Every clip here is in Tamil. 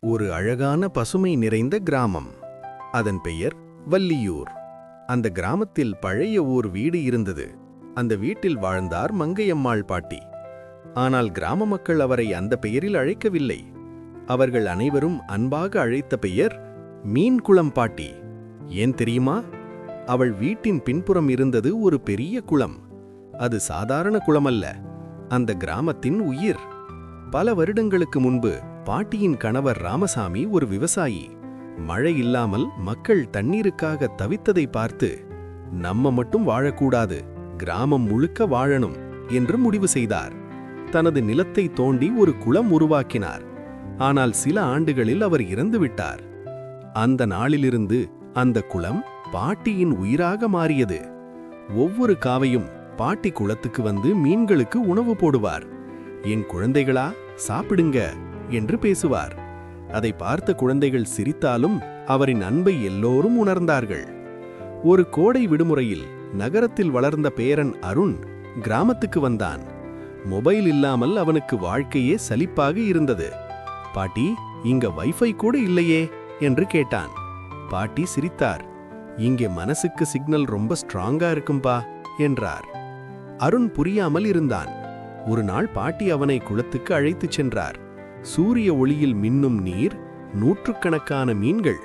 ஒரு அழகான பசுமை நிறைந்த கிராமம். அதன் பெயர் வள்ளியூர். அந்த கிராமத்தில் பழைய ஓர் வீடு இருந்தது. அந்த வீட்டில் வாழ்ந்தார் மங்கையம்மாள் பாட்டி. ஆனால் கிராம மக்கள் அவரை அந்த பெயரில் அழைக்கவில்லை. அவர்கள் அனைவரும் அன்பாக அழைத்த பெயர் மீன்குளம் பாட்டி. ஏன் தெரியுமா? அவள் வீட்டின் பின்புறம் இருந்தது ஒரு பெரிய குளம். அது சாதாரண குளமல்ல, அந்த கிராமத்தின் உயிர். பல வருடங்களுக்கு முன்பு பாட்டியின் கணவர் ராமசாமி ஒரு விவசாயி. மழை இல்லாமல் மக்கள் தண்ணீருக்காக தவித்ததை பார்த்து, நம்ம மட்டும் வாழக்கூடாது, கிராமம் முழுக்க வாழணும் என்று முடிவு செய்தார். தனது நிலத்தை தோண்டி ஒரு குளம் உருவாக்கினார். ஆனால் சில ஆண்டுகளில் அவர் இறந்துவிட்டார். அந்த நாளிலிருந்து அந்த குளம் பாட்டியின் உயிராக மாறியது. ஒவ்வொரு காவையும் பாட்டி குளத்துக்கு வந்து மீன்களுக்கு உணவு போடுவார். என் குழந்தைகளா, சாப்பிடுங்க என்று பேசுவார். அதை பார்த்த குழந்தைகள் சிரித்தாலும் அவரின் அன்பை எல்லோரும் உணர்ந்தார்கள். ஒரு கோடை விடுமுறையில் நகரத்தில் வளர்ந்த பேரன் அருண் கிராமத்துக்கு வந்தான். மொபைல் இல்லாமல் அவனுக்கு வாழ்க்கையே சலிப்பாக இருந்தது. பாட்டி, இங்க வைஃபை கூட இல்லையே என்று கேட்டான். பாட்டி சிரித்தார். இங்கே மனசுக்கு சிக்னல் ரொம்ப ஸ்ட்ராங்கா இருக்கும்பா என்றார். அருண் புரியாமல் இருந்தான். ஒரு நாள் பாட்டி அவனை குளத்துக்கு அழைத்துச் சென்றார். சூரிய ஒளியில் மின்னும் நீர், நூற்றுக்கணக்கான மீன்கள்.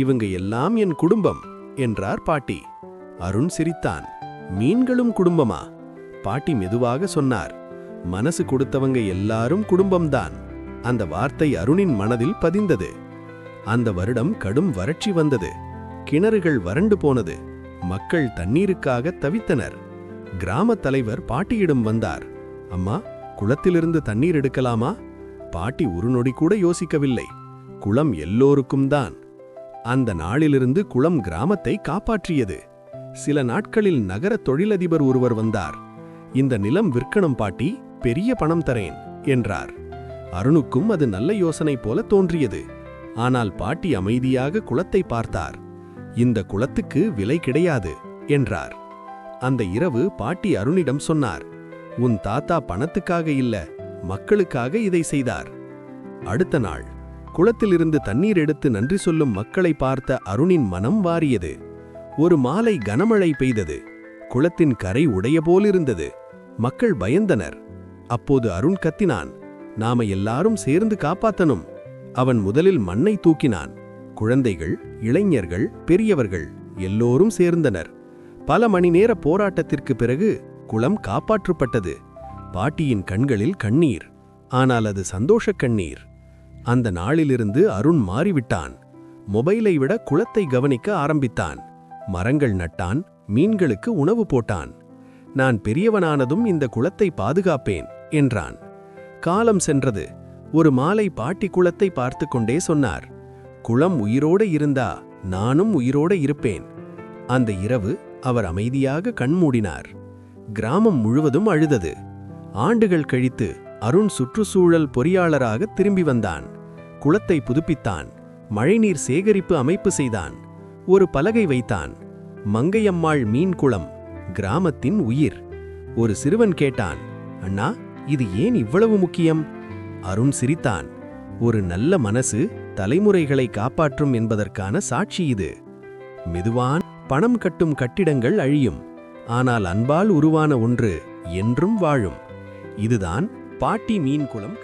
இவங்க எல்லாம் என் குடும்பம் என்றார் பாட்டி. அருண் சிரித்தான். மீன்களும் குடும்பமா? பாட்டி மெதுவாக சொன்னார். மனசு கொடுத்தவங்க எல்லாரும் குடும்பம்தான். அந்த வார்த்தை அருணின் மனதில் பதிந்தது. அந்த வருடம் கடும் வறட்சி வந்தது. கிணறுகள் வறண்டு போனது. மக்கள் தண்ணீருக்காக தவித்தனர். கிராம தலைவர் பாட்டியிடம் வந்தார். அம்மா, குளத்திலிருந்து தண்ணீர் எடுக்கலாமா? பாட்டி ஒரு நொடி கூட யோசிக்கவில்லை. குளம் எல்லோருக்கும் தான். அந்த நாளிலிருந்து குளம் கிராமத்தை காப்பாற்றியது. சில நாட்களில் நகர தொழிலதிபர் ஒருவர் வந்தார். இந்த நிலம் விற்கணும் பாட்டி, பெரிய பணம் தரேன் என்றார். அருணுக்கும் அது நல்ல யோசனை போல தோன்றியது. ஆனால் பாட்டி அமைதியாக குளத்தை பார்த்தார். இந்த குளத்துக்கு விலை கிடையாது என்றார். அந்த இரவு பாட்டி அருணிடம் சொன்னார், உன் தாத்தா பணத்துக்காக இல்ல, மக்களுக்காக இதை செய்தார். அடுத்த நாள் குளத்திலிருந்து தண்ணீர் எடுத்து நன்றி சொல்லும் மக்களை பார்த்த அருணின் மனம் வாரியது. ஒரு மாலை கனமழை பெய்தது. குளத்தின் கரை உடைய போலிருந்தது. மக்கள் பயந்தனர். அப்போது அருண் கத்தினான், நாம எல்லாரும் சேர்ந்து காப்பாத்தணும். அவன் முதலில் மண்ணை தூக்கினான். குழந்தைகள், இளைஞர்கள், பெரியவர்கள் எல்லோரும் சேர்ந்தனர். பல மணி நேர போராட்டத்திற்கு பிறகு குளம் காப்பாற்றப்பட்டது. பாட்டியின் கண்களில் கண்ணீர், ஆனால் அது சந்தோஷக் கண்ணீர். அந்த நாளிலிருந்து அருண் மாறிவிட்டான். மொபைலை விட குளத்தை கவனிக்க ஆரம்பித்தான். மரங்கள் நட்டான், மீன்களுக்கு உணவு போட்டான். நான் பெரியவனானதும் இந்த குளத்தை பாதுகாப்பேன் என்றான். காலம் சென்றது. ஒரு மாலை பாட்டி குளத்தை பார்த்து கொண்டே சொன்னார், குளம் உயிரோடு இருந்தா நானும் உயிரோடு இருப்பேன். அந்த இரவு அவர் அமைதியாக கண்மூடினார். கிராமம் முழுவதும் அழுதது. ஆண்டுகள் கழித்து அருண் சுற்றுச்சூழல் பொறியாளராக திரும்பி வந்தான். குளத்தை புதுப்பித்தான். மழைநீர் சேகரிப்பு அமைப்பு செய்தான். ஒரு பலகை வைத்தான், மங்கையம்மாள் மீன் குளம், கிராமத்தின் உயிர். ஒரு சிறுவன் கேட்டான், அண்ணா, இது ஏன் இவ்வளவு முக்கியம்? அருண் சிரித்தான். ஒரு நல்ல மனசு தலைமுறைகளை காப்பாற்றும் என்பதற்கான சாட்சி இது. மெதுவான் பணம் கட்டும் கட்டிடங்கள் அழியும், ஆனால் அன்பால் உருவான ஒன்று என்றும் வாழும். இதுதான் பாட்டி மீன் குளம்.